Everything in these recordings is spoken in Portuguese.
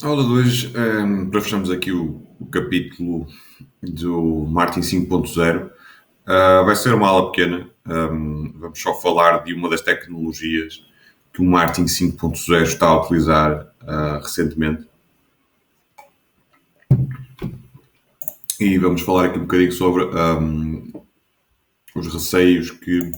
Aula 2, para fecharmos aqui o capítulo do Martin 5.0, vai ser uma aula pequena. Vamos só falar de uma das tecnologias que o Martin 5.0 está a utilizar recentemente. E vamos falar aqui um bocadinho sobre os receios que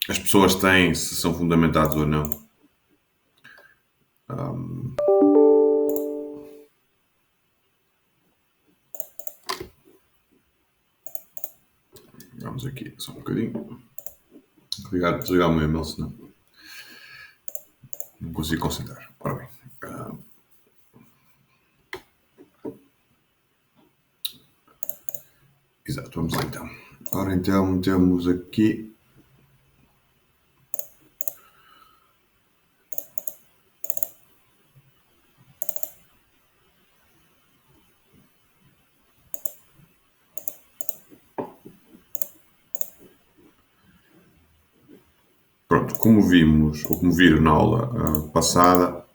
as pessoas têm, se são fundamentados ou não. Vamos aqui só um bocadinho. Desligar o meu e-mail, senão não consigo concentrar. Ora bem. Exato, vamos lá então. Ora então, temos aqui. Pronto, como vimos, ou como viram na aula passada,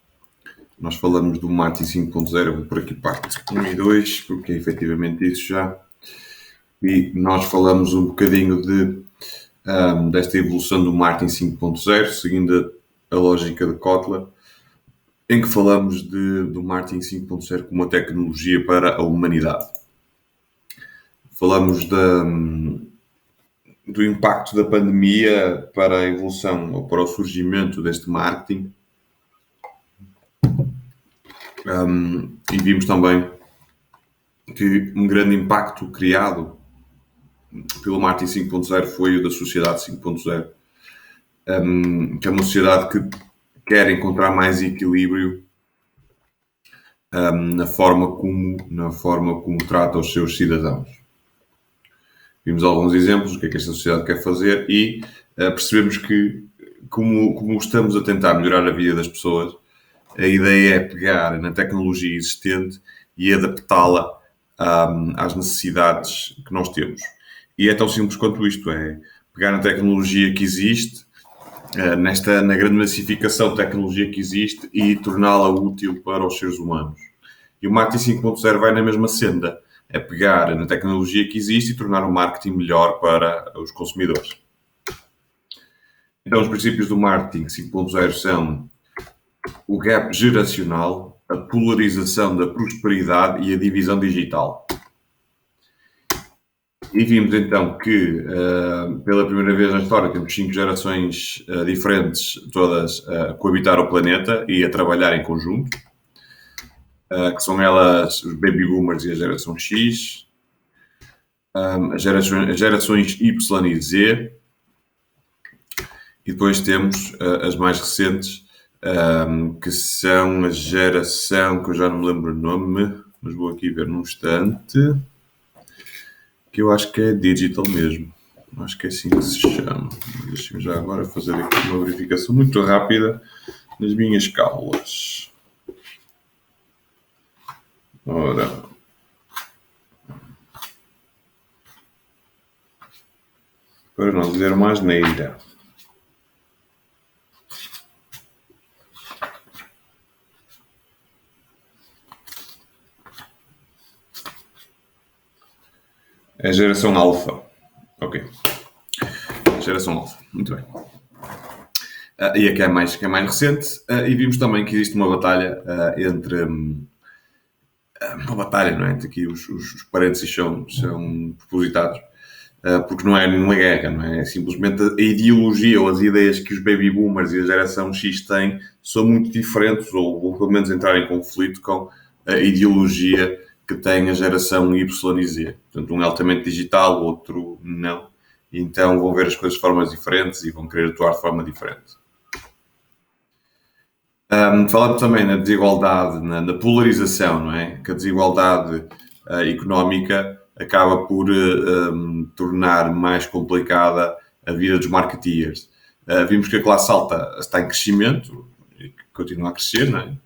nós falamos do Martin 5.0, vou por aqui parte 1 e 2, porque é efetivamente isso já. E nós falamos um bocadinho desta evolução do Martin 5.0, seguindo a lógica de Kotler, em que falamos do Martin 5.0 como uma tecnologia para a humanidade. Falamos do impacto da pandemia para a evolução ou para o surgimento deste marketing. E vimos também que um grande impacto criado pelo Martin 5.0 foi o da sociedade 5.0, que é uma sociedade que quer encontrar mais equilíbrio na forma como trata os seus cidadãos. Vimos alguns exemplos do que é que esta sociedade quer fazer e percebemos que, como estamos a tentar melhorar a vida das pessoas, a ideia é pegar na tecnologia existente e adaptá-la às necessidades que nós temos. E é tão simples quanto isto, é pegar na tecnologia que existe, na grande massificação de tecnologia que existe e torná-la útil para os seres humanos. E o marketing 5.0 vai na mesma senda, é pegar na tecnologia que existe e tornar o marketing melhor para os consumidores. Então, os princípios do marketing 5.0 são o gap geracional, a polarização da prosperidade e a divisão digital. E vimos então que, pela primeira vez na história, temos 5 gerações diferentes, todas a coabitar o planeta e a trabalhar em conjunto, que são elas os baby boomers e a geração X, as gerações Y e Z, e depois temos as mais recentes, que são a geração, que eu já não me lembro o nome, mas vou aqui ver num instante, que eu acho que é digital mesmo. Acho que é assim que se chama. Deixem-me já agora fazer aqui uma verificação muito rápida nas minhas cábulas. Ora. Para não dizer uma asneira. É a geração alfa. Ok. Geração alfa. Muito bem. E a que é mais recente. E vimos também que existe uma batalha entre... uma batalha, não é? Aqui os parênteses são propositados. Porque não é nenhuma guerra, não é? É simplesmente a ideologia ou as ideias que os baby boomers e a geração X têm são muito diferentes, ou pelo menos entrar em conflito com a ideologia que tem a geração Y e Z. Portanto, um é altamente digital, o outro não. E então vão ver as coisas de formas diferentes e vão querer atuar de forma diferente. Falando também na desigualdade, na polarização, não é? Que a desigualdade económica acaba por tornar mais complicada a vida dos marketeers. Vimos que a classe alta está em crescimento e continua a crescer, não é?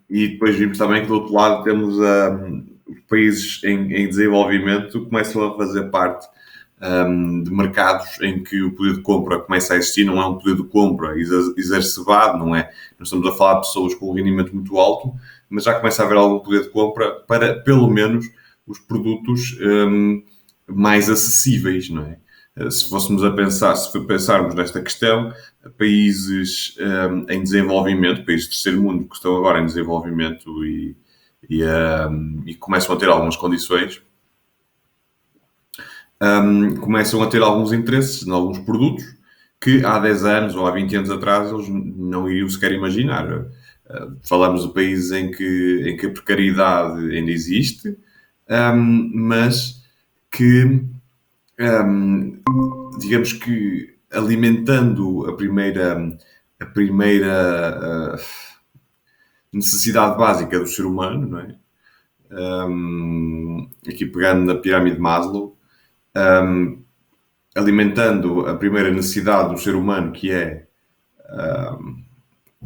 E depois vimos também que do outro lado temos os países em desenvolvimento começam a fazer parte de mercados em que o poder de compra começa a existir, não é um poder de compra exacerbado, não é? Nós estamos a falar de pessoas com um rendimento muito alto, mas já começa a haver algum poder de compra para, pelo menos, os produtos mais acessíveis, não é? Se fôssemos a pensar, se pensarmos nesta questão, países em desenvolvimento, países do terceiro mundo que estão agora em desenvolvimento e começam a ter algumas condições, começam a ter alguns interesses em alguns produtos que há 10 anos ou há 20 anos atrás eles não iriam sequer imaginar. Falamos de países em que a precariedade ainda existe, mas que, digamos que, alimentando a primeira necessidade básica do ser humano, não é? Aqui pegando na pirâmide de Maslow, alimentando a primeira necessidade do ser humano, que é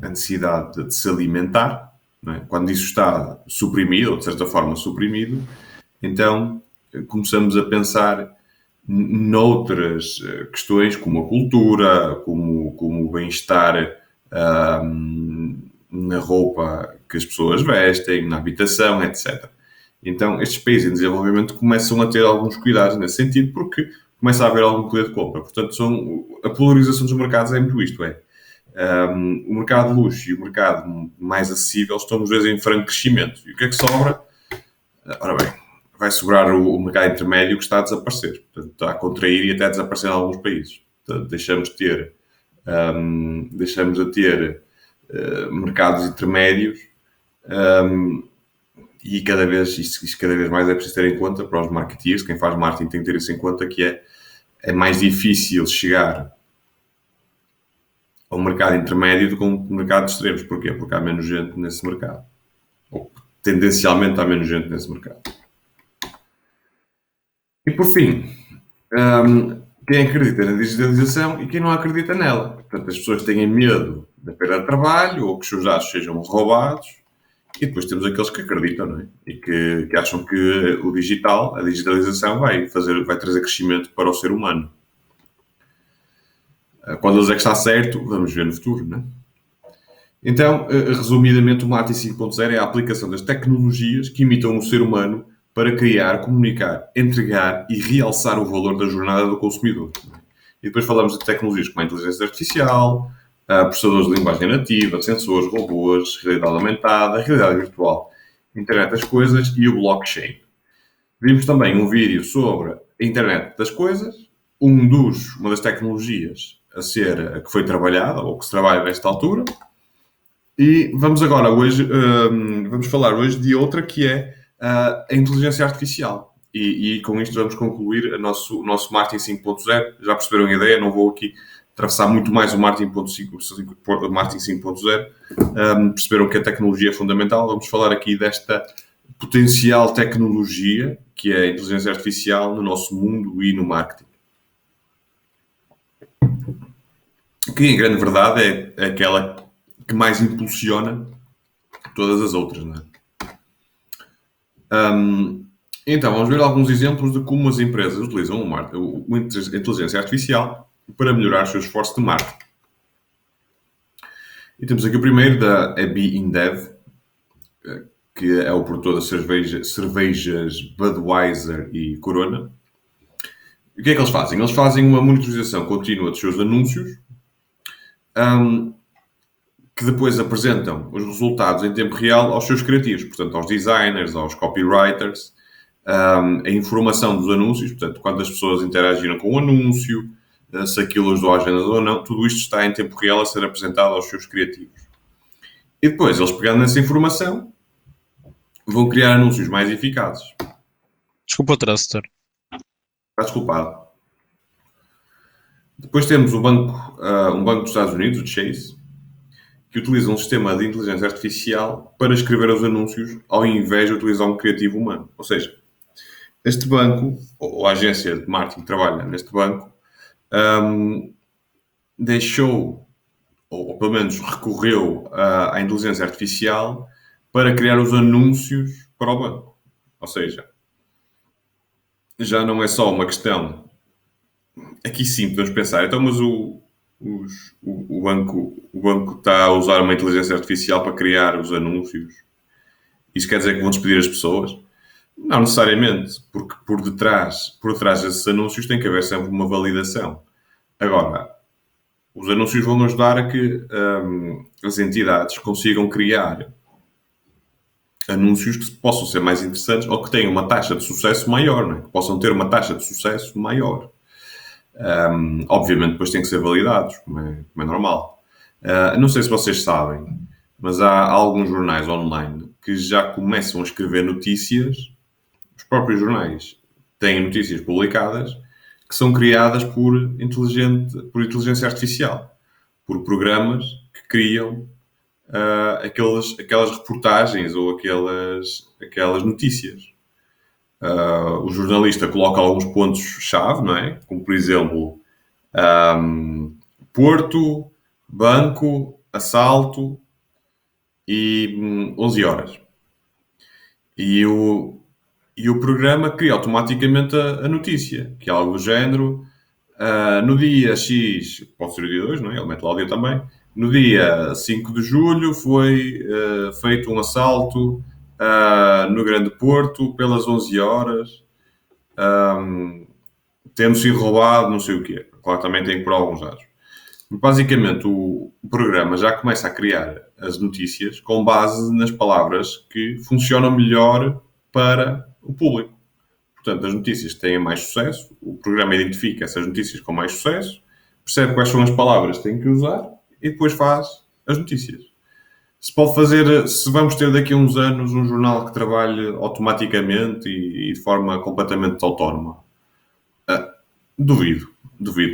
a necessidade de se alimentar, não é? Quando isso está suprimido, ou de certa forma suprimido, então começamos a pensar noutras questões, como a cultura, como o bem-estar na roupa que as pessoas vestem, na habitação, etc. Então, estes países em desenvolvimento começam a ter alguns cuidados nesse sentido, porque começa a haver algum poder de compra. Portanto, a polarização dos mercados é muito isto, o mercado de luxo e o mercado mais acessível estão nos dois em franco crescimento. E o que é que sobra? Ora bem, vai sobrar o mercado intermédio que está a desaparecer. Portanto, está a contrair e até a desaparecer em alguns países. Portanto, deixamos de ter mercados intermédios e cada vez mais é preciso ter em conta para os marketeers, quem faz marketing tem que ter isso em conta, que é mais difícil chegar ao mercado intermédio do que ao mercado de extremos. Porquê? Porque há menos gente nesse mercado. Ou tendencialmente há menos gente nesse mercado. E por fim, quem acredita na digitalização e quem não acredita nela. Portanto, as pessoas têm medo da perda de trabalho ou que os seus dados sejam roubados. E depois temos aqueles que acreditam, não é? E que acham que o digital, a digitalização, vai trazer crescimento para o ser humano. Quando eles é que está certo, vamos ver no futuro, não é? Então, resumidamente, o marketing 5.0 é a aplicação das tecnologias que imitam o ser humano para criar, comunicar, entregar e realçar o valor da jornada do consumidor. E depois falamos de tecnologias como a inteligência artificial, processadores de linguagem nativa, sensores, robôs, realidade aumentada, realidade virtual, internet das coisas e o blockchain. Vimos também um vídeo sobre a internet das coisas, uma das tecnologias a que foi trabalhada, ou que se trabalha nesta altura. E vamos falar hoje de outra que é a inteligência artificial. E com isto vamos concluir o nosso marketing 5.0. Já perceberam a ideia? Não vou aqui atravessar muito mais o marketing 5.0. Perceberam que a tecnologia é fundamental. Vamos falar aqui desta potencial tecnologia que é a inteligência artificial no nosso mundo e no marketing. Que, em grande verdade, é aquela que mais impulsiona todas as outras, não é? Então, vamos ver alguns exemplos de como as empresas utilizam a inteligência artificial para melhorar os seus esforços de marketing. E temos aqui o primeiro da AB InBev, que é o produtor das cervejas Budweiser e Corona. E o que é que eles fazem? Eles fazem uma monitorização contínua dos seus anúncios, que depois apresentam os resultados em tempo real aos seus criativos, portanto, aos designers, aos copywriters, a informação dos anúncios, portanto, quantas pessoas interagiram com o anúncio, se aquilo ajudou a agenda ou não, tudo isto está em tempo real a ser apresentado aos seus criativos. E depois, eles pegando nessa informação, vão criar anúncios mais eficazes. Desculpa o tradutor. Está desculpado. Depois temos um banco dos Estados Unidos, o Chase, que utiliza um sistema de inteligência artificial para escrever os anúncios ao invés de utilizar um criativo humano. Ou seja, este banco, ou a agência de marketing que trabalha neste banco, deixou, ou pelo menos recorreu à inteligência artificial para criar os anúncios para o banco. Ou seja, já não é só uma questão aqui sim podemos pensar, então, mas o banco está a usar uma inteligência artificial para criar os anúncios. Isso quer dizer que vão despedir as pessoas? Não necessariamente, porque por detrás desses anúncios tem que haver sempre uma validação. Agora, os anúncios vão ajudar a que as entidades consigam criar anúncios que possam ser mais interessantes ou que tenham uma taxa de sucesso maior, não é? Que possam ter uma taxa de sucesso maior. Obviamente, depois têm que ser validados, como é normal. Não sei se vocês sabem, mas há alguns jornais online que já começam a escrever notícias. Os próprios jornais têm notícias publicadas que são criadas por inteligência artificial, por programas que criam aquelas reportagens ou aquelas notícias. O jornalista coloca alguns pontos-chave, não é? Como, por exemplo, Porto, banco, assalto e 11 horas. E o programa cria automaticamente a notícia, que é algo do género. No dia X, pode ser o dia 2, não é? Ele mete lá o dia também. No dia 5 de julho foi feito um assalto no Grande Porto pelas 11 horas. Tendo sido roubado, não sei o quê. Claro, também tem que pôr alguns dados. Basicamente, o programa já começa a criar as notícias com base nas palavras que funcionam melhor para o público. Portanto, as notícias que têm mais sucesso, o programa identifica essas notícias com mais sucesso, percebe quais são as palavras que tem que usar e depois faz as notícias. Se vamos ter daqui a uns anos um jornal que trabalhe automaticamente e de forma completamente autónoma, duvido,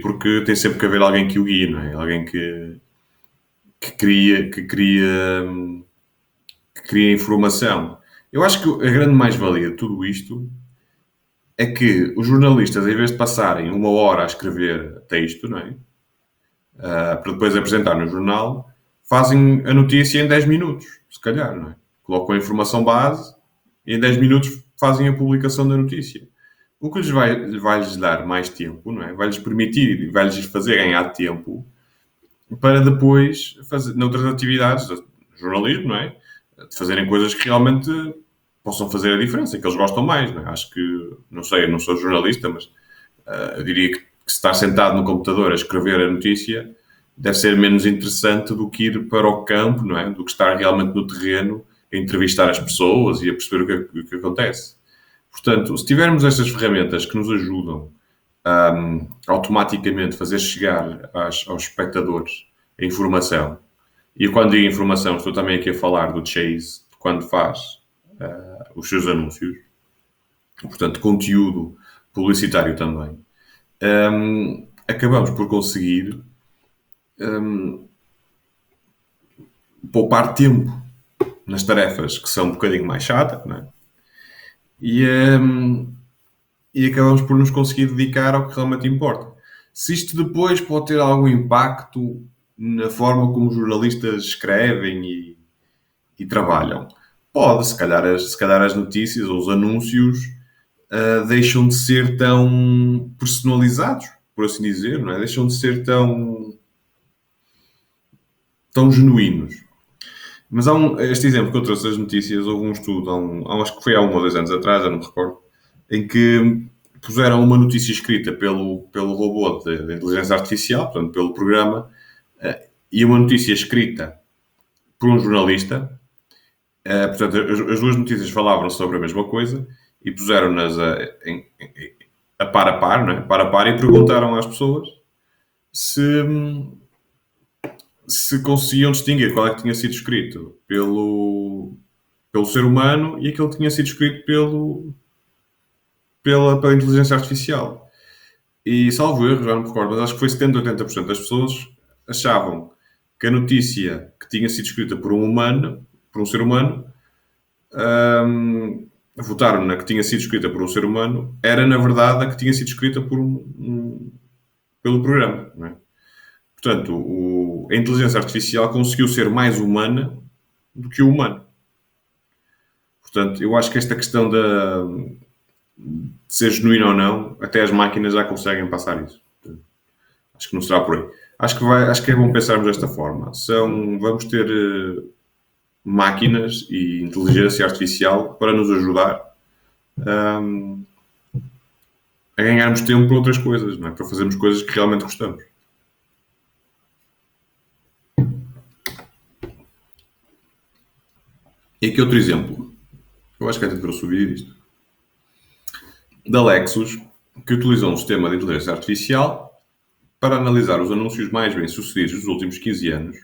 porque tem sempre que haver alguém que o guie, não é? Alguém que cria informação. Eu acho que a grande mais-valia de tudo isto é que os jornalistas, em vez de passarem 1 hora a escrever texto, não é? Para depois apresentar no jornal, fazem a notícia em 10 minutos, se calhar, não é? Colocam a informação base e em 10 minutos fazem a publicação da notícia. O que vai-lhes dar mais tempo, não é? Vai-lhes permitir e vai-lhes fazer ganhar tempo para depois fazer noutras atividades de jornalismo, não é? De fazerem coisas que realmente possam fazer a diferença, que eles gostam mais, não é? Acho que, não sei, eu não sou jornalista, mas eu diria que estar sentado no computador a escrever a notícia deve ser menos interessante do que ir para o campo, não é? Do que estar realmente no terreno a entrevistar as pessoas e a perceber o que acontece. Portanto, se tivermos estas ferramentas que nos ajudam a automaticamente fazer chegar aos espectadores a informação, e quando digo informação estou também aqui a falar do Chase, quando faz os seus anúncios, portanto, conteúdo publicitário também, acabamos por conseguir poupar tempo nas tarefas que são um bocadinho mais chatas, não é? E acabamos por nos conseguir dedicar ao que realmente importa. Se isto depois pode ter algum impacto na forma como os jornalistas escrevem e trabalham, pode. Se calhar as notícias ou os anúncios deixam de ser tão personalizados, por assim dizer, não é? Deixam de ser tão genuínos. Mas este exemplo que eu trouxe das notícias, houve um estudo, acho que foi há 1 ou 2 anos atrás, eu não me recordo, em que puseram uma notícia escrita pelo robô de inteligência artificial, portanto, pelo programa, e uma notícia escrita por um jornalista. Portanto, as duas notícias falavam sobre a mesma coisa e puseram-nas a par, não é? Par a par, e perguntaram às pessoas se conseguiam distinguir qual é que tinha sido escrito pelo ser humano e aquele que tinha sido escrito pela inteligência artificial. E, salvo erro, já não me recordo, mas acho que foi 70% ou 80% das pessoas achavam que a notícia que tinha sido escrita por um ser humano, votaram na que tinha sido escrita por um ser humano, era, na verdade, a que tinha sido escrita pelo programa, não é? Portanto, a inteligência artificial conseguiu ser mais humana do que o humano. Portanto, eu acho que esta questão de ser genuíno ou não, até as máquinas já conseguem passar isso. Acho que não será por aí. Acho que é bom pensarmos desta forma. Vamos ter máquinas e inteligência artificial para nos ajudar a ganharmos tempo para outras coisas, não é? Para fazermos coisas que realmente gostamos. E aqui outro exemplo. Eu acho que até trouxe o vídeo disto. Da Lexus, que utilizou um sistema de inteligência artificial para analisar os anúncios mais bem-sucedidos dos últimos 15 anos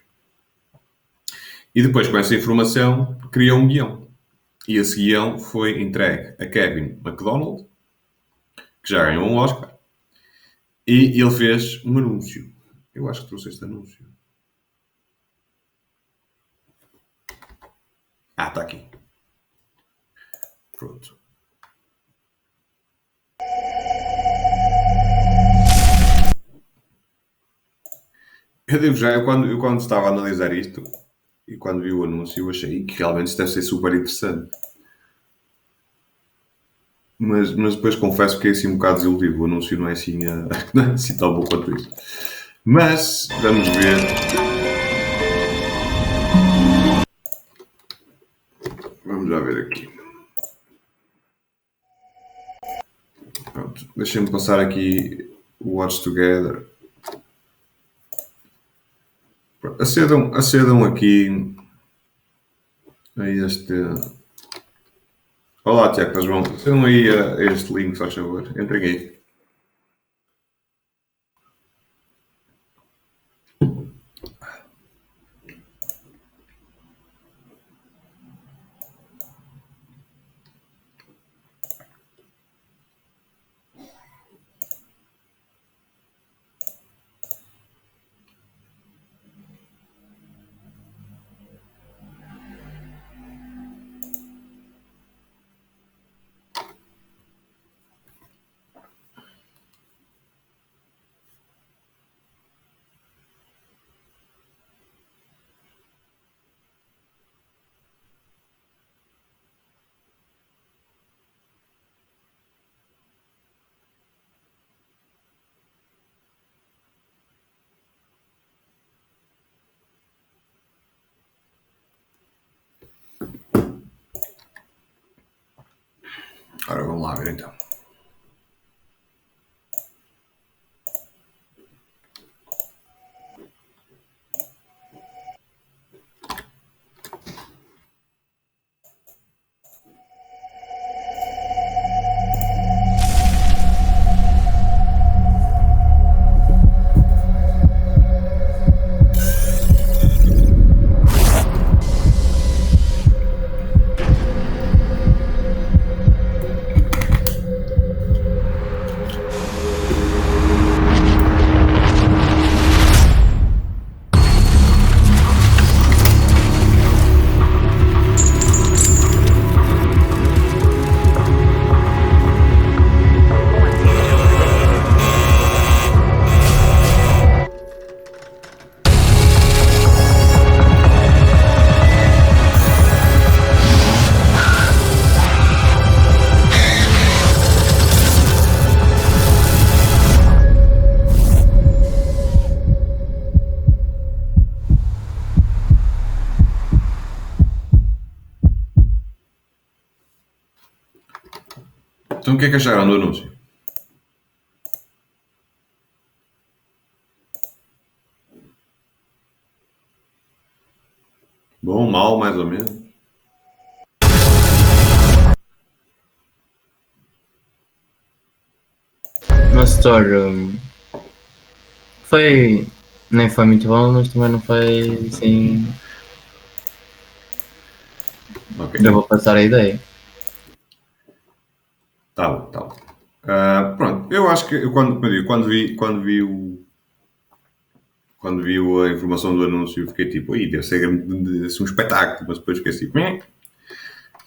e depois, com essa informação, criou um guião. E esse guião foi entregue a Kevin MacDonald, que já ganhou um Oscar, e ele fez um anúncio. Eu acho que trouxe este anúncio. Ah, está aqui. Pronto. Eu digo já, eu quando estava a analisar isto e quando vi o anúncio, eu achei que realmente isto deve ser super interessante. Mas depois confesso que é assim um bocado desiludido. O anúncio não é assim, não é assim tão bom quanto isso. Mas vamos ver. Vamos já ver aqui. Pronto, deixem-me passar aqui o Watch Together. Acedam aqui a este. Olá, Tiago, estás bom? Acedam aí a este link, faz favor. Entrem aí. Ora, vamos lá ver então. Então o que é que acharam do anúncio? Bom, mal, mais ou menos. Uma história foi. Nem foi muito bom, mas também não foi assim. Ok. Já vou passar a ideia. Tá bom, tá bom. Pronto, eu acho que eu quando vi a informação do anúncio, fiquei tipo, deve ser um espetáculo, mas depois fiquei tipo, é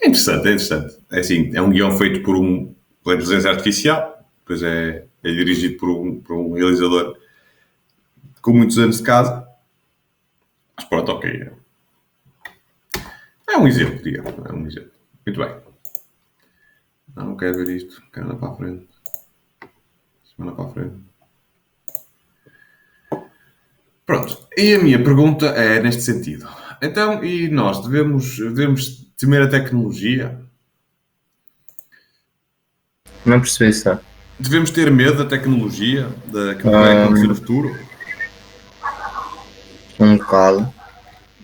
interessante, é interessante. É assim, é um guião feito pela inteligência artificial, depois é dirigido por um realizador com muitos anos de casa. Mas pronto, ok. É um exemplo, digamos, é um exemplo. Muito bem. Não quero ver isto, quero andar para a frente. Semana para a frente. E a minha pergunta é neste sentido. Então, e nós devemos temer a tecnologia? Não percebi isso. Devemos ter medo da tecnologia, daquilo que vai acontecer no futuro? Um bocado.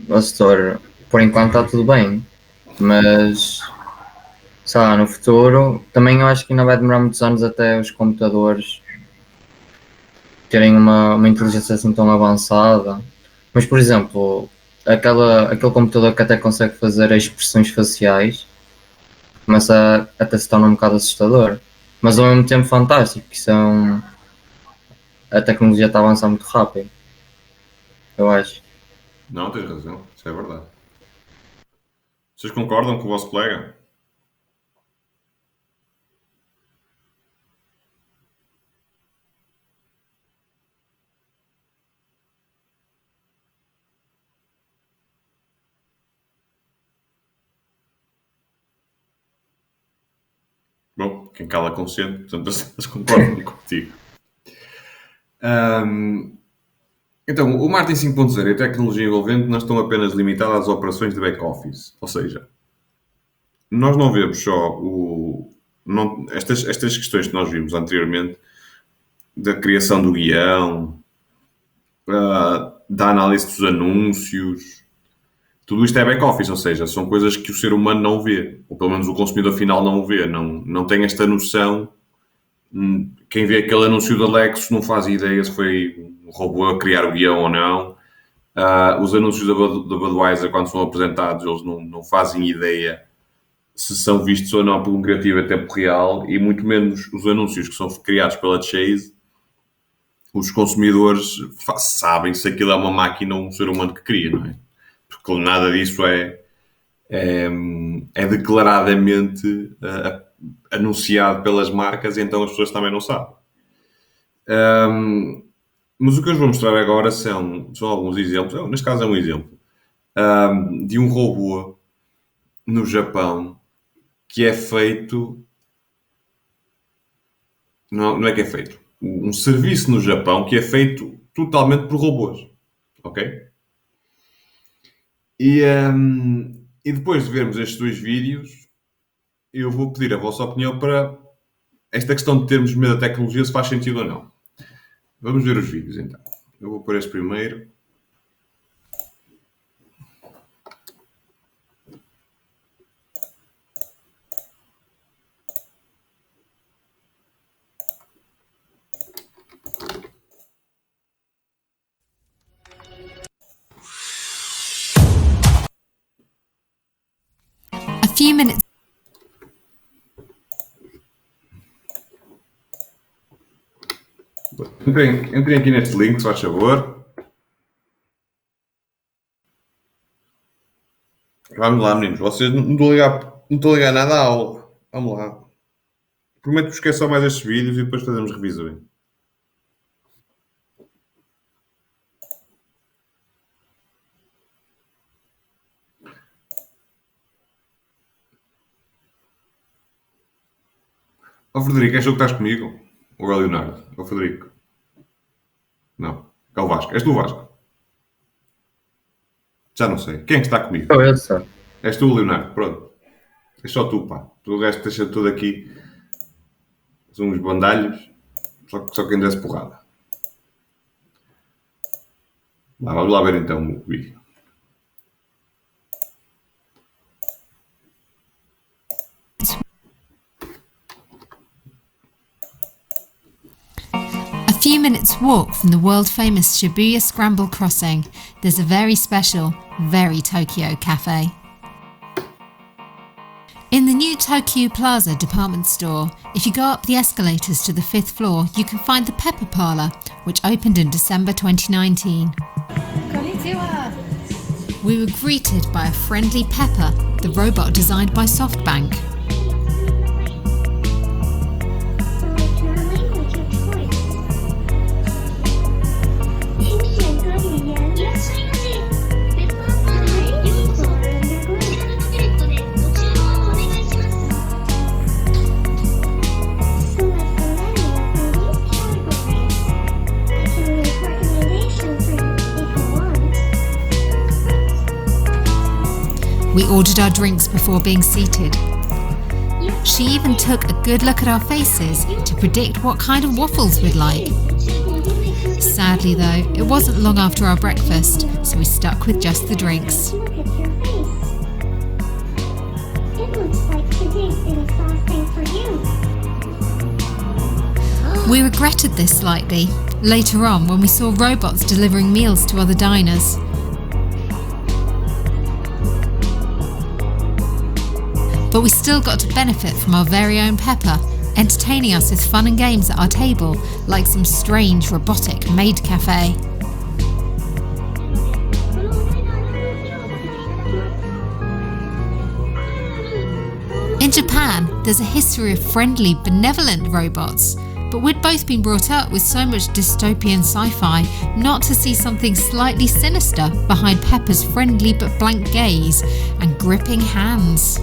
O setor, por enquanto está tudo bem, mas sei lá, no futuro também eu acho que ainda vai demorar muitos anos até os computadores terem uma inteligência assim tão avançada. Mas por exemplo, aquele computador que até consegue fazer expressões faciais começa até se tornar um bocado assustador, mas ao mesmo tempo fantástico, que a tecnologia está a avançar muito rápido, eu acho. Não, tens razão. Isso é verdade. Vocês concordam com o vosso colega? Bom, quem cala consente, portanto, eles concordam contigo. Então, o Martin 5.0 e a tecnologia envolvente não estão apenas limitadas às operações de back-office. Ou seja, nós não vemos só estas questões que nós vimos anteriormente, da criação do guião, da análise dos anúncios. Tudo isto é back-office, ou seja, são coisas que o ser humano não vê, ou pelo menos o consumidor final não vê, não tem esta noção. Quem vê aquele anúncio da Lexus não faz ideia se foi um robô a criar o guião ou não. Os anúncios da Budweiser, quando são apresentados, eles não fazem ideia se são vistos ou não por um criativo em tempo real, e muito menos os anúncios que são criados pela Chase. Os consumidores sabem se aquilo é uma máquina ou um ser humano que cria, não é? Porque nada disso é declaradamente anunciado pelas marcas, e então as pessoas também não sabem. Mas o que eu vos vou mostrar agora são alguns exemplos, neste caso é um exemplo, de um robô no Japão que é feito... Não é que é feito. Um serviço no Japão que é feito totalmente por robôs. Ok? E depois de vermos estes dois vídeos, eu vou pedir a vossa opinião para esta questão de termos medo da tecnologia, se faz sentido ou não. Vamos ver os vídeos então. Eu vou pôr este primeiro. A few minutes. Entrem aqui neste link, se faz favor. Vamos lá, meninos. Vocês não estou a ligar nada à aula. Vamos lá. Prometo-vos que é só mais estes vídeos e depois fazemos revisões. Ó Frederico, és tu que estás comigo? Ou é o Leonardo? Ou o Frederico? Não. É o Vasco. És tu o Vasco? Já não sei. Quem é que está comigo? Eu sei. És tu o Leonardo? Pronto. É só tu, pá. O resto deixa tudo aqui. São uns bandalhos. Só quem desse porrada. Vamos lá ver então o vídeo. A few minutes walk from the world-famous Shibuya Scramble Crossing, there's a very special, very Tokyo cafe. In the new Tokyo Plaza department store, if you go up the escalators to the 5th floor, you can find the Pepper Parlour, which opened in December 2019. Konnichiwa. We were greeted by a friendly Pepper, the robot designed by SoftBank. We ordered our drinks before being seated. She even took a good look at our faces to predict what kind of waffles we'd like. Sadly though, it wasn't long after our breakfast, so we stuck with just the drinks. We regretted this slightly later on when we saw robots delivering meals to other diners. But we still got to benefit from our very own Pepper, entertaining us with fun and games at our table, like some strange robotic maid cafe. In Japan, there's a history of friendly, benevolent robots, but we'd both been brought up with so much dystopian sci-fi not to see something slightly sinister behind Pepper's friendly but blank gaze and gripping hands.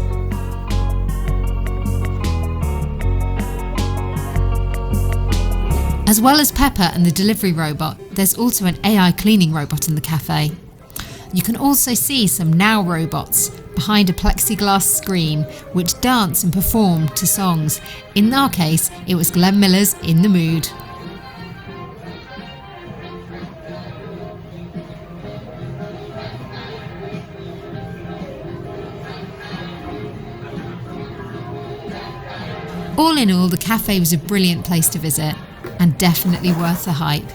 As well as Pepper and the delivery robot, there's also an AI cleaning robot in the cafe. You can also see some Now robots behind a plexiglass screen which dance and perform to songs. In our case, it was Glenn Miller's In the Mood. All in all, the cafe was a brilliant place to visit and definitely worth the hype.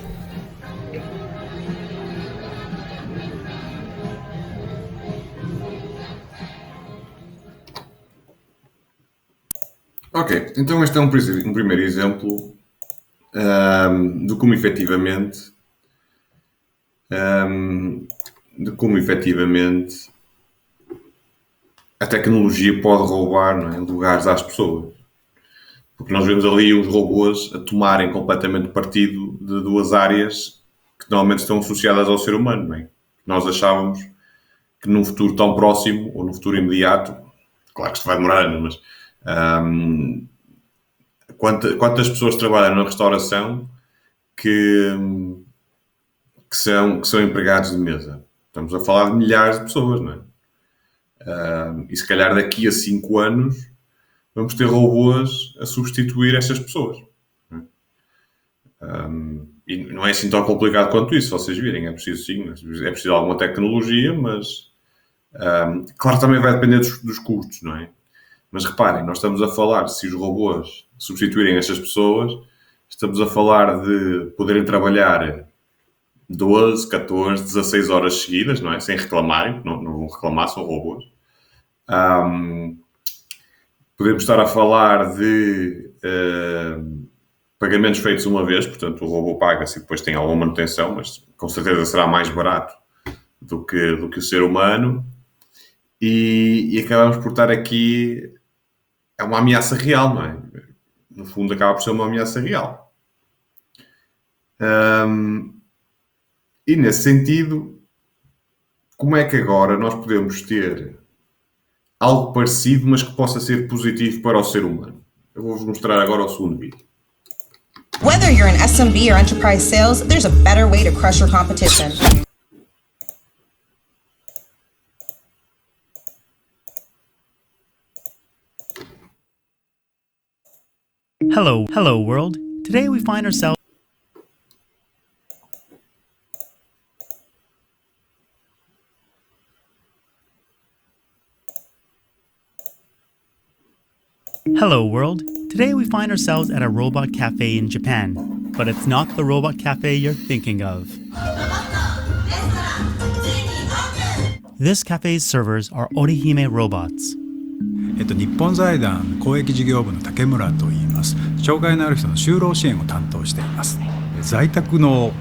Ok, então este é um primeiro exemplo de como efetivamente a tecnologia pode roubar, não é, lugares às pessoas. Porque nós vemos ali os robôs a tomarem completamente partido de duas áreas que normalmente estão associadas ao ser humano. Não é? Nós achávamos que num futuro tão próximo, ou num futuro imediato, claro que isto vai demorar anos, mas quantas pessoas trabalham na restauração que são empregados de mesa? Estamos a falar de milhares de pessoas, não é? E se calhar daqui a 5 anos vamos ter robôs a substituir essas pessoas. E não é assim tão complicado quanto isso, se vocês virem. É preciso sim, é preciso alguma tecnologia, mas claro, também vai depender dos custos, não é? Mas reparem, nós estamos a falar, se os robôs substituírem estas pessoas, estamos a falar de poderem trabalhar 12, 14, 16 horas seguidas, não é? Sem reclamarem, não vão reclamar, são robôs. Podemos estar a falar de pagamentos feitos uma vez, portanto o robô paga-se e depois tem alguma manutenção, mas com certeza será mais barato do que o ser humano. E acabamos por estar aqui... É uma ameaça real, não é? No fundo acaba por ser uma ameaça real. E nesse sentido, como é que agora nós podemos ter algo parecido, mas que possa ser positivo para o ser humano? Eu vou-vos mostrar agora o segundo vídeo. Whether you're in SMB or enterprise sales, there's a better way to crush your competition. Hello world. Today we find ourselves Hello world. Today we find ourselves at a robot cafe in Japan, but it's not the robot cafe you're thinking of. This cafe's servers are Orihime robots. 日本財団公益事業部の竹村と言います。障害のある人の就労支援を担当しています。在宅の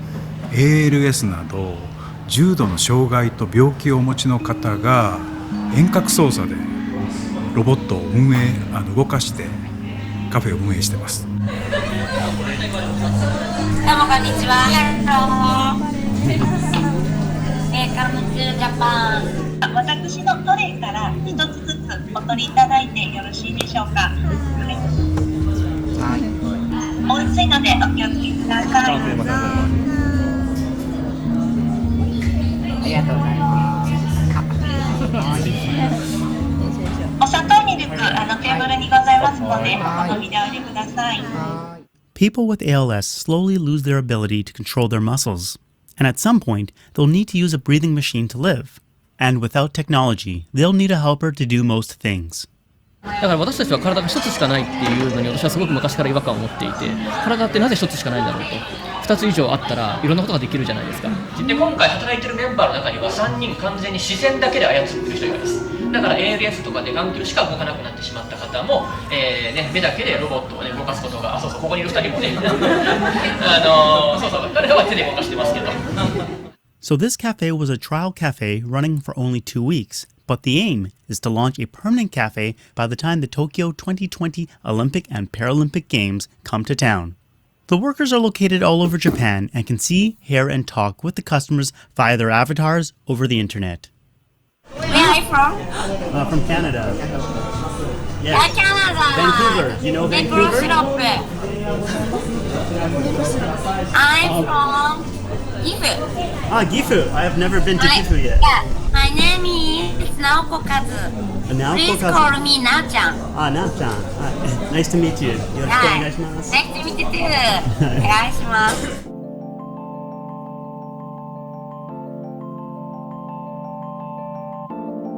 ALS など重度の障害と病気をお持ちの方が遠隔操作でロボットを動かしてカフェを運営しています。どうもこんにちは。カムツジャパン。私のトレイから一つずつお取りいただいてよろしいでしょうか。はい。お熱いのでお気をつけください。ありがとうございます。テーブルにございますので、お飲みでおいでください。People with ALS slowly lose their ability to control their muscles, and at some point, they'll need to use a breathing machine to live. And without technology, they'll need a helper to do most things. だから私たちは体が一つしかないっていうのに私はすごく昔から違和感を持っていて、体ってなぜ一つしかないんだろうと。2つ以上あったらいろんなことができるじゃないですか。で、今回働いてるメンバーの中には3人完全に自然だけで操ってる人がいます。だから ALS とかで眼球しか動かなくなってしまった方も、目だけでロボットを、動かすことが、そうそう、ここにいる2人もねそうそう、彼らは手で動かしてますけど。So this cafe was a trial cafe running for only 2 weeks, but the aim is to launch a permanent cafe by the time the Tokyo 2020 Olympic and Paralympic Games come to town. The workers are located all over Japan and can see, hear, and talk with the customers via their avatars over the internet. Where are you from? From Canada. Yes. Canada. Vancouver. You know Vancouver? I'm from Gifu. Gifu. I have never been to Gifu yet. Yeah. My name is Naoko Kazu. Please call me Na-chan. Na-chan. Nice to meet you. よろしくお願いします。Nice to meet you too. お願いします。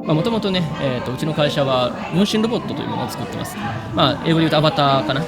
もともとね、うちの会社は分身ロボットというものを作ってます。英語で言うとアバターかな。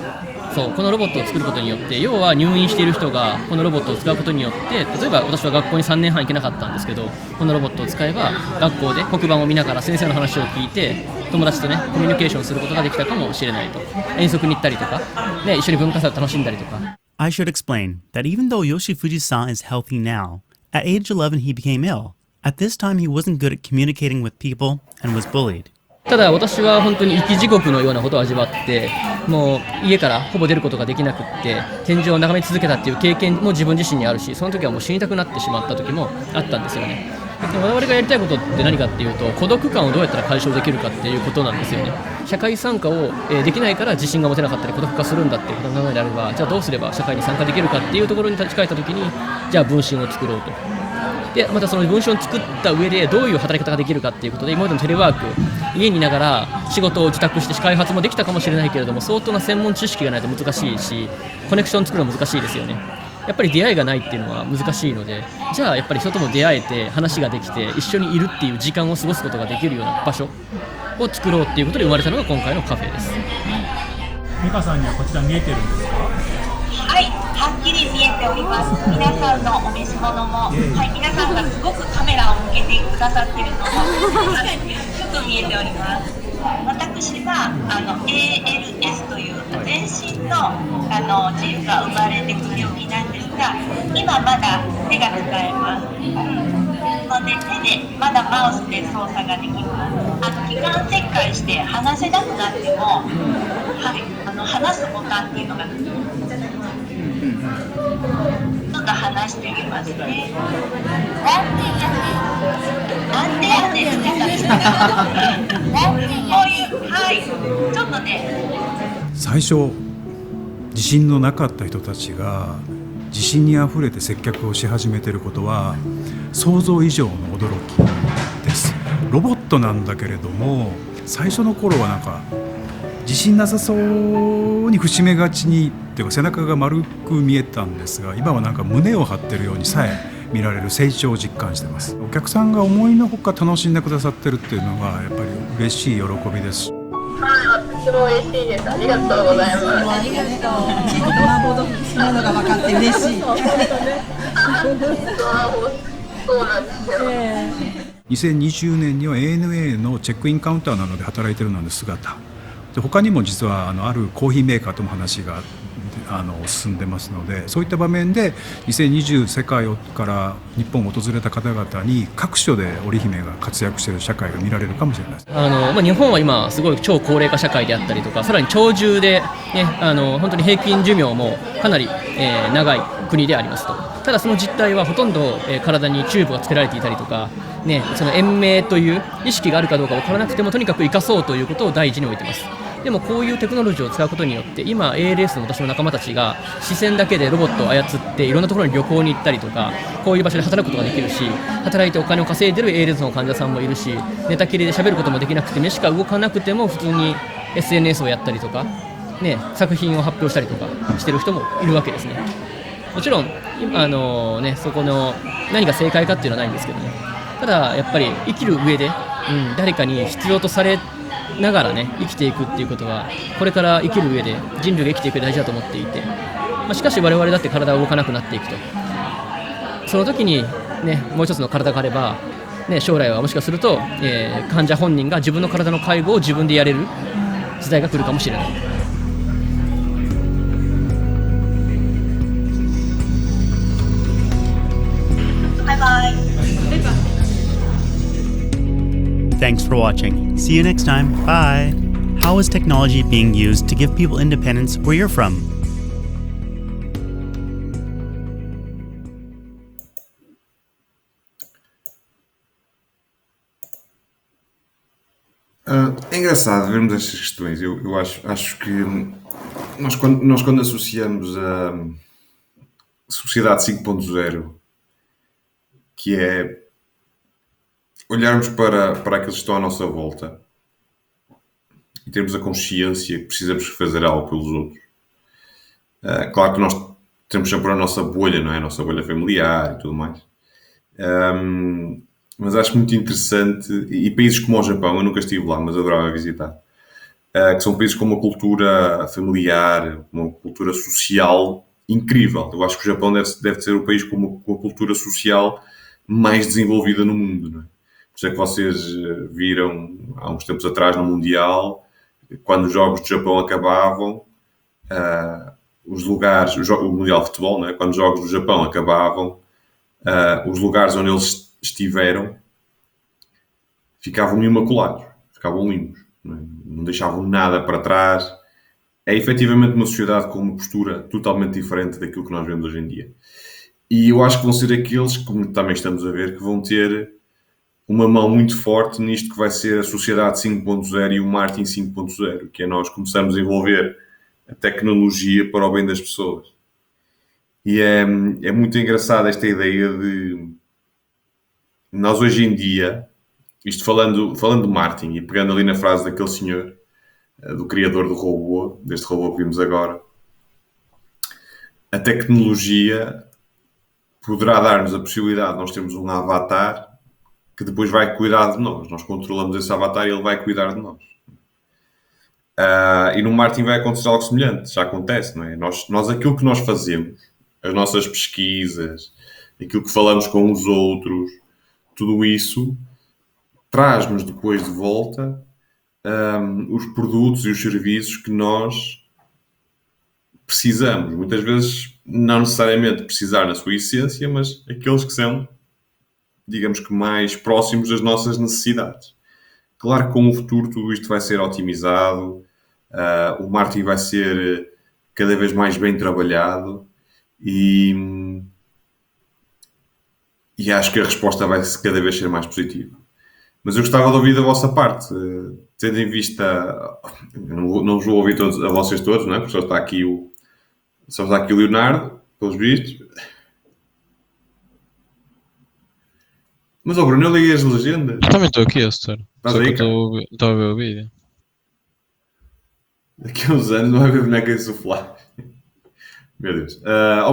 そう、このロボットを作ることによって、要は入院している人がこのロボットを使うことによって、例えば私は学校に3年半行けなかったんですけど、このロボットを使えば学校で黒板を見ながら先生の話を聞いて、友達とねコミュニケーションすることができたかもしれないと。遠足に行ったりとか、ね、一緒に文化祭を楽しんだりとか。I should explain that even though Yoshifuji-san is healthy now, at age 11 he became ill. At this time he wasn't good at communicating with people and was bullied. ただ私は本当に生き地獄のようなことを味わって、もう家からほぼ出ることができなくって天井を眺め続けたっていう経験も自分自身にあるし、その時はもう死にたくなってしまった時もあったんですよね。で我々がやりたいことって何かっていうと、孤独感をどうやったら解消できるかっていうことなんですよね。社会参加をできないから自信が持てなかったり孤独化するんだっていうことが考えであれば、じゃあどうすれば社会に参加できるかっていうところに立ち返った時に、じゃあ分身を作ろうと。でまたその分身を作った上でどういう働き方ができるかっていうことで、今までのテレワーク、家にいながら仕事を自宅して開発もできたかもしれないけれども、相当な専門知識がないと難しいし、コネクション作るの難しいですよね。やっぱり出会いがないっていうのは難しいので、じゃあやっぱり人とも出会えて話ができて一緒にいるっていう時間を過ごすことができるような場所を作ろうっていうことで生まれたのが今回のカフェです。美香さんにはこちら見えてるんですか？はい、はっきり見えております。皆さんのお召し物も、はい、皆さんがすごくカメラを向けてくださっているのも、はい、よく見えております。私はALS という全身の自由が生まれてくる病気なんですが、今まだ手が使えます。ので手でまだマウスで操作ができます。気管切開して話せなくなっても、はい、話すボタンっていうのがちょっと話してみますね。なんでやねんって言ったんですけど、こういう、はい、ちょっとね。最初自信のなかった人たちが自信にあふれて接客をし始めていることは想像以上の驚きです。ロボットなんだけれども、最初の頃はなんか自信なさそうに伏し目がちにっていうか背中が丸く見えたんですが、今はなんか胸を張ってるようにさえ見られる成長を実感してます。お客さんが思いのほか楽しんでくださってるっていうのがやっぱり嬉しい喜びです。はい、私も嬉しいです。ありがとうございます。ありがとう。ちょっと麻婆豆腐なのが分かって嬉しい。そうなんですよ。2020年には ANA のチェックインカウンターなどで働いてるので姿で、他にも実はあるコーヒーメーカーとも話が進んでますので、そういった場面で2020世界から日本を訪れた方々に各所で織姫が活躍している社会が見られるかもしれないです。日本は今すごい超高齢化社会であったりとか、さらに長寿で、ね、本当に平均寿命もかなり、長い国でありますと。ただその実態はほとんど、体にチューブがつけられていたりとか、ね、その延命という意識があるかどうか分からなくてもとにかく生かそうということを第一に置いています。でもこういうテクノロジーを使うことによって今 ALS の私の仲間たちが視線だけでロボットを操っていろんなところに旅行に行ったりとか、こういう場所で働くことができるし、働いてお金を稼いでる ALS の患者さんもいるし、寝たきりで喋ることもできなくて目しか動かなくても普通に SNS をやったりとか、ね、作品を発表したりとかしてる人もいるわけですね。もちろんそこの何が正解かっていうのはないんですけどね。ただやっぱり生きる上で、誰かに必要とされながらね生きていくっていうことはこれから生きる上で人類が生きていく上で大事だと思っていて、しかし我々だって体が動かなくなっていくと、その時にねもう一つの体があれば、ね、将来はもしかすると、患者本人が自分の体の介護を自分でやれる時代が来るかもしれない。バイバイ。Thanks for watching. See you next time. Bye. How is technology being used to give people independence where you're from? É engraçado vermos estas questões. Eu acho que nós quando associamos a sociedade 5.0, que é olharmos para aqueles que estão à nossa volta e termos a consciência que precisamos fazer algo pelos outros. Claro que nós temos sempre a nossa bolha, não é? A nossa bolha familiar e tudo mais. Mas acho muito interessante, e países como o Japão, eu nunca estive lá, mas adorava visitar, que são países com uma cultura familiar, uma cultura social incrível. Eu acho que o Japão deve ser o país com uma cultura social mais desenvolvida no mundo, não é? Por isso é que vocês viram há uns tempos atrás no Mundial, quando os jogos do Japão acabavam, os lugares, o Mundial de Futebol, não é? Quando os jogos do Japão acabavam, os lugares onde eles estiveram ficavam imaculados, ficavam limpos, não deixavam nada para trás. É efetivamente uma sociedade com uma postura totalmente diferente daquilo que nós vemos hoje em dia. E eu acho que vão ser aqueles, como também estamos a ver, que vão ter uma mão muito forte nisto que vai ser a sociedade 5.0 e o marketing 5.0, que é nós começarmos a envolver a tecnologia para o bem das pessoas. E é muito engraçado esta ideia de nós hoje em dia, isto falando de marketing e pegando ali na frase daquele senhor, do criador do robô, deste robô que vimos agora, a tecnologia poderá dar-nos a possibilidade de nós termos um avatar que depois vai cuidar de nós. Nós controlamos esse avatar e ele vai cuidar de nós. E no marketing vai acontecer algo semelhante. Já acontece, não é? Nós aquilo que nós fazemos, as nossas pesquisas, aquilo que falamos com os outros, tudo isso traz-nos depois de volta os produtos e os serviços que nós precisamos. Muitas vezes, não necessariamente precisar na sua essência, mas aqueles que são, digamos que, mais próximos das nossas necessidades. Claro que com o futuro tudo isto vai ser otimizado, o marketing vai ser cada vez mais bem trabalhado e acho que a resposta vai cada vez ser mais positiva. Mas eu gostava de ouvir da vossa parte, tendo em vista, não vou ouvir a vocês todos, não é? Porque só está aqui o Leonardo, pelos vistos. Mas, Bruno, eu liguei as legendas. Eu também estou aqui, Astor. Estás aí, cara? Estou a ver o vídeo. Daqui a uns anos não vai haver boneca de suflar. Meu Deus.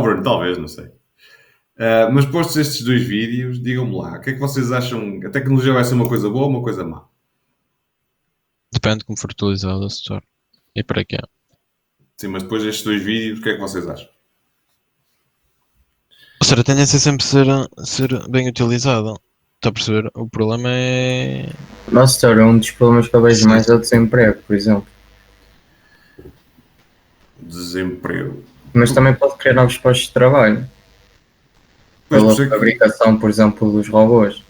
Bruno, talvez, não sei. Mas postos estes dois vídeos, digam-me lá, o que é que vocês acham? A tecnologia vai ser uma coisa boa ou uma coisa má? Depende de como for utilizado, Astor. E para quê? Sim, mas depois destes dois vídeos, o que é que vocês acham? Ou seja, a tendência é sempre ser bem utilizada. Está a perceber? O problema é... Nossa, história, um dos problemas que eu vejo mais é o desemprego, por exemplo. Desemprego. Mas também pode criar novos postos de trabalho. Pela fabricação, por exemplo, dos robôs.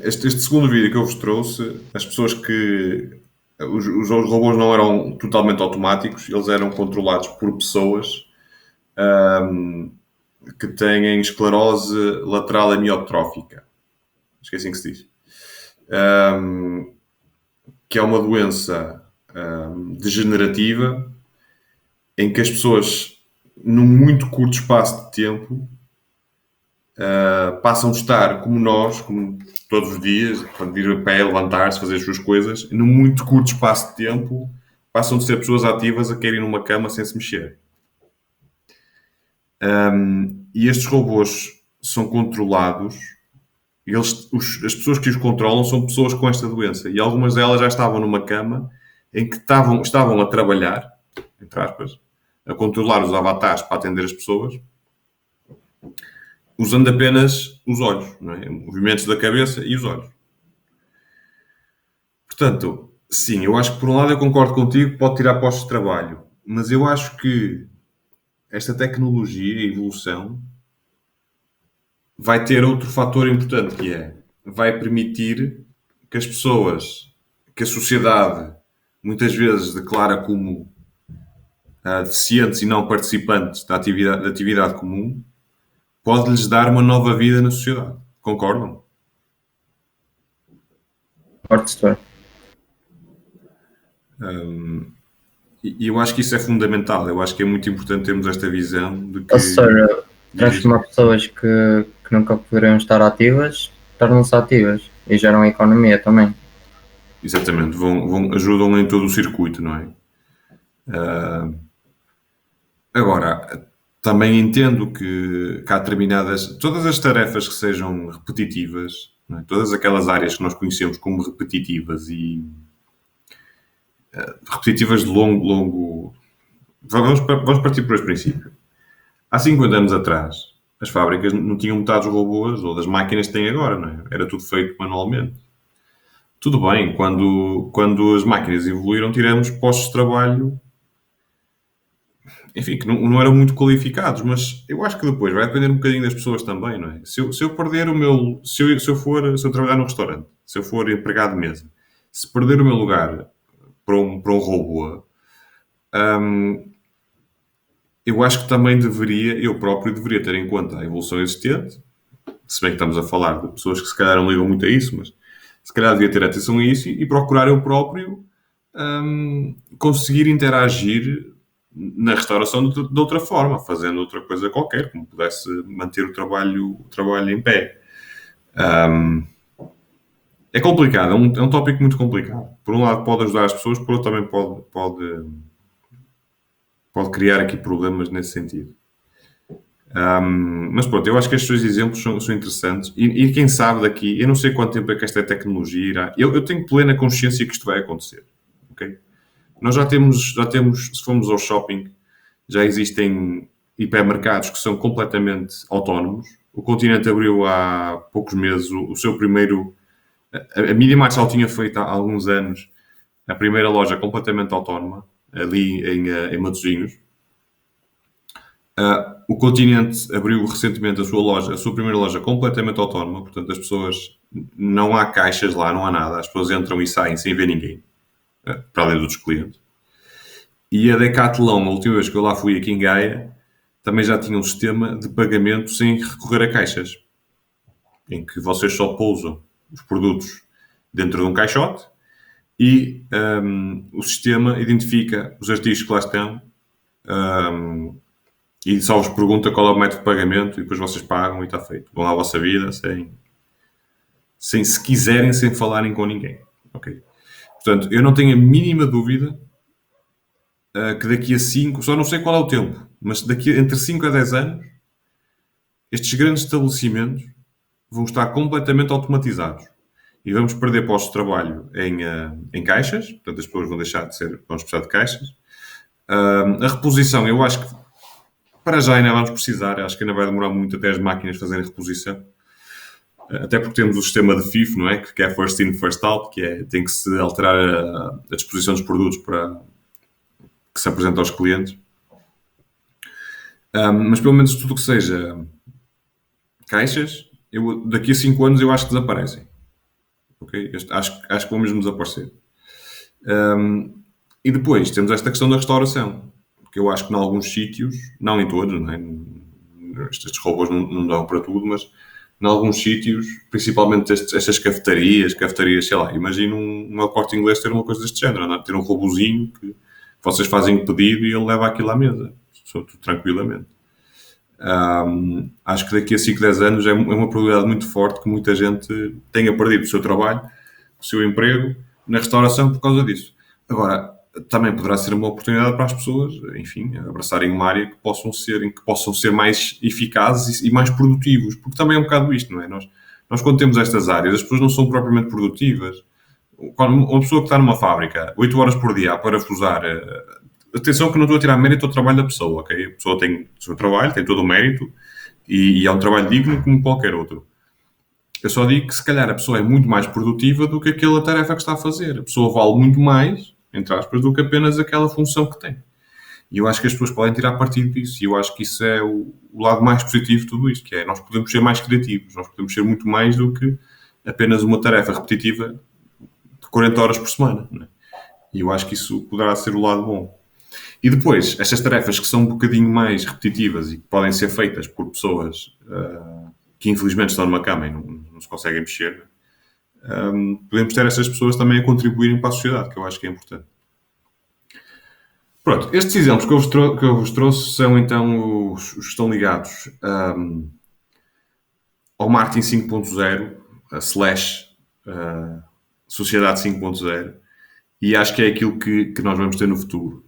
Este segundo vídeo que eu vos trouxe, as pessoas que... Os robôs não eram totalmente automáticos, eles eram controlados por pessoas que têm esclerose lateral amiotrófica. Acho que é assim que se diz. Que é uma doença degenerativa em que as pessoas, num muito curto espaço de tempo, passam de estar como nós, como todos os dias, quando ir a pé, levantar-se, fazer as suas coisas, num muito curto espaço de tempo, passam de ser pessoas ativas a caírem numa cama sem se mexer. E estes robôs são controlados, e as pessoas que os controlam são pessoas com esta doença, e algumas delas já estavam numa cama em que estavam a trabalhar, entre aspas, a controlar os avatares para atender as pessoas, usando apenas os olhos, não é? Movimentos da cabeça e os olhos. Portanto, sim, eu acho que por um lado eu concordo contigo, pode tirar postos de trabalho, mas eu acho que esta tecnologia e evolução vai ter outro fator importante, que é, vai permitir que as pessoas, que a sociedade muitas vezes declara como deficientes e não participantes da atividade comum, pode-lhes dar uma nova vida na sociedade. Concordam? Concordo. E eu acho que isso é fundamental. Eu acho que é muito importante termos esta visão de que... Ou seja, transformar pessoas que nunca poderiam estar ativas, tornam-se ativas e geram a economia também. Exatamente. Ajudam em todo o circuito, não é? Agora, também entendo que há todas as tarefas que sejam repetitivas, não é? Todas aquelas áreas que nós conhecemos como repetitivas e repetitivas de longo... Vamos partir por este princípio. Há 50 anos atrás, as fábricas não tinham metade dos robôs ou das máquinas que têm agora, não é? Era tudo feito manualmente. Tudo bem, quando as máquinas evoluíram, tiramos postos de trabalho, enfim, que não eram muito qualificados, mas eu acho que depois vai depender um bocadinho das pessoas também, não é? Se eu perder o meu... Se eu trabalhar num restaurante, se eu for empregado de mesa, se perder o meu lugar para um robô, eu acho que também eu próprio deveria ter em conta a evolução existente, se bem que estamos a falar de pessoas que se calhar não ligam muito a isso, mas se calhar devia ter atenção a isso e procurar eu próprio conseguir interagir na restauração de outra forma, fazendo outra coisa qualquer, como pudesse manter o trabalho em pé. É complicado, é um tópico muito complicado. Por um lado pode ajudar as pessoas, por outro também pode criar aqui problemas nesse sentido. Mas pronto, eu acho que estes dois exemplos são interessantes e quem sabe daqui, eu não sei quanto tempo é que esta tecnologia irá... Eu tenho plena consciência que isto vai acontecer, ok? Nós já temos, se formos ao shopping, já existem hipermercados que são completamente autónomos. O Continente abriu há poucos meses o seu primeiro... A Minimax já tinha feito há alguns anos a primeira loja completamente autónoma, ali em Matosinhos. O Continente abriu recentemente a sua primeira loja completamente autónoma, portanto as pessoas, não há caixas lá, não há nada, as pessoas entram e saem sem ver ninguém, para além dos clientes. E a Decathlon, a última vez que eu lá fui aqui em Gaia, também já tinha um sistema de pagamento sem recorrer a caixas, em que vocês só pousam os produtos dentro de um caixote e o sistema identifica os artigos que lá estão e só vos pergunta qual é o método de pagamento e depois vocês pagam e está feito. Vão à vossa vida sem se quiserem, sem falarem com ninguém. Okay? Portanto, eu não tenho a mínima dúvida que daqui a 5, só não sei qual é o tempo, mas entre 5 a 10 anos, estes grandes estabelecimentos vão estar completamente automatizados. E vamos perder postos de trabalho em caixas, portanto as pessoas vão precisar de caixas. A reposição, eu acho que para já ainda vamos precisar, acho que ainda vai demorar muito até as máquinas fazerem reposição. Até porque temos o sistema de FIFO, não é? Que é First In, First Out, tem que se alterar a disposição dos produtos para que se apresenta aos clientes. Mas pelo menos tudo que seja caixas, daqui a 5 anos eu acho que desaparecem. Okay? Acho que vão mesmo desaparecer. E depois temos esta questão da restauração, que eu acho que em alguns sítios, não em todos, não é? Estes robôs não dão para tudo, mas em alguns sítios, principalmente estas cafetarias, sei lá, imagino um Corte Inglês ter uma coisa deste género, não é? Ter um robozinho que vocês fazem o pedido e ele leva aquilo à mesa, tranquilamente. Acho que daqui a 5, 10 anos é uma probabilidade muito forte que muita gente tenha perdido o seu trabalho, o seu emprego na restauração por causa disso. Agora, também poderá ser uma oportunidade para as pessoas, enfim, abraçarem uma área em que possam ser mais eficazes e mais produtivos, porque também é um bocado isto, não é? Nós quando temos estas áreas, as pessoas não são propriamente produtivas. Uma pessoa que está numa fábrica 8 horas por dia a parafusar, atenção que eu não estou a tirar mérito ao trabalho da pessoa, ok? A pessoa tem o seu trabalho, tem todo o mérito e é um trabalho digno como qualquer outro. Eu só digo que se calhar a pessoa é muito mais produtiva do que aquela tarefa que está a fazer. A pessoa vale muito mais, entre aspas, do que apenas aquela função que tem. E eu acho que as pessoas podem tirar partido disso. E eu acho que isso é o lado mais positivo de tudo isto, que é nós podemos ser mais criativos, nós podemos ser muito mais do que apenas uma tarefa repetitiva de 40 horas por semana. Não é? E eu acho que isso poderá ser o lado bom. E depois, estas tarefas que são um bocadinho mais repetitivas e que podem ser feitas por pessoas que infelizmente estão numa cama e não se conseguem mexer, podemos ter essas pessoas também a contribuírem para a sociedade, que eu acho que é importante. Pronto, estes exemplos que eu vos trouxe são então os que estão ligados ao marketing 5.0, sociedade 5.0, e acho que é aquilo que nós vamos ter no futuro.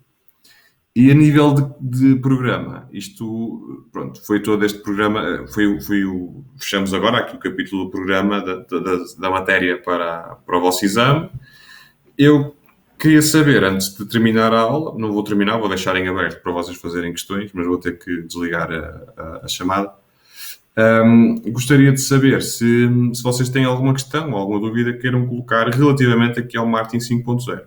E a nível de programa, isto, pronto, foi todo este programa, fechamos agora aqui o capítulo do programa da matéria para o vosso exame. Eu queria saber, antes de terminar a aula, não vou terminar, vou deixar em aberto para vocês fazerem questões, mas vou ter que desligar a chamada. Gostaria de saber se vocês têm alguma questão ou alguma dúvida que queiram colocar relativamente aqui ao marketing 5.0.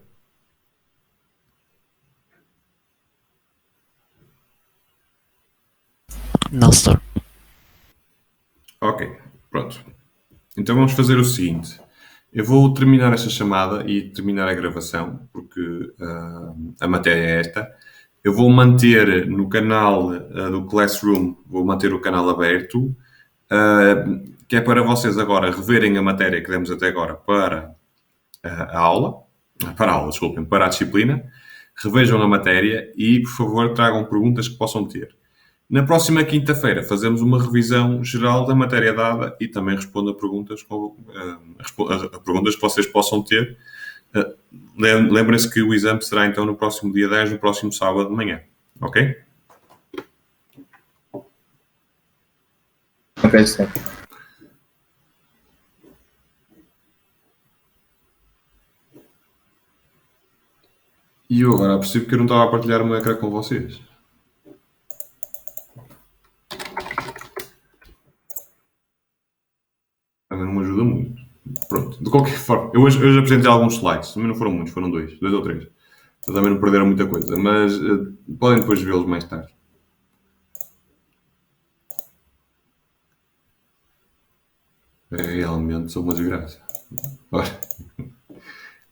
Não, senhor. Ok, pronto. Então vamos fazer o seguinte. Eu vou terminar esta chamada e terminar a gravação, porque a matéria é esta. Eu vou manter no canal do Classroom, vou manter o canal aberto, que é para vocês agora reverem a matéria que demos até agora para para a disciplina. Revejam a matéria e, por favor, tragam perguntas que possam ter. Na próxima quinta-feira fazemos uma revisão geral da matéria dada e também respondo a perguntas que vocês possam ter. Lembrem-se que o exame será então no próximo dia 10, no próximo sábado de manhã. Ok? Ok, sim. E eu agora percebo que eu não estava a partilhar o meu ecrã com vocês. Também não me ajuda muito. Pronto, de qualquer forma, eu hoje apresentei alguns slides, também não foram muitos, foram 2 ou 3. Então também não perderam muita coisa, mas podem depois vê-los mais tarde. Realmente sou uma desgraça. Ora,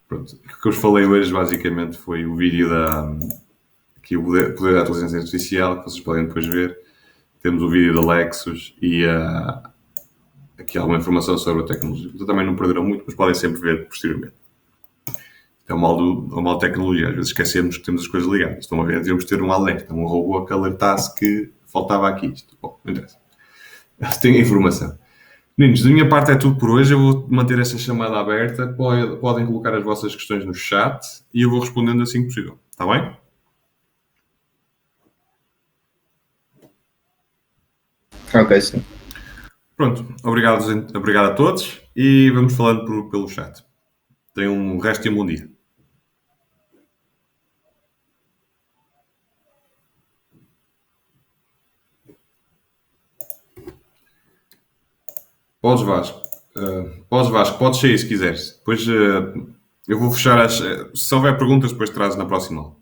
pronto, o que eu vos falei hoje basicamente foi o vídeo que o poder da inteligência artificial, que vocês podem depois ver. Temos o vídeo da Lexus e aqui alguma informação sobre a tecnologia. Então, também não perderam muito, mas podem sempre ver posteriormente. É o mal de tecnologia. Às vezes esquecemos que temos as coisas ligadas. Estão a ver? Devíamos ter um alerta, um robô que alertasse que faltava aqui isto. Bom, não interessa. Tenho a informação. Meninos, da minha parte é tudo por hoje. Eu vou manter esta chamada aberta. Podem colocar as vossas questões no chat e eu vou respondendo assim que possível. Está bem? Ok, sim. Pronto. Obrigado a todos e vamos falando pelo chat. Tenham um resto de um bom dia. Podes, Vasco. Podes sair se quiseres. Depois eu vou fechar se houver perguntas, depois trazes na próxima aula.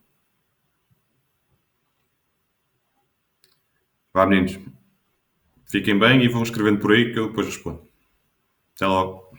Vá, meninos. Fiquem bem e vão escrevendo por aí que eu depois respondo. Até logo.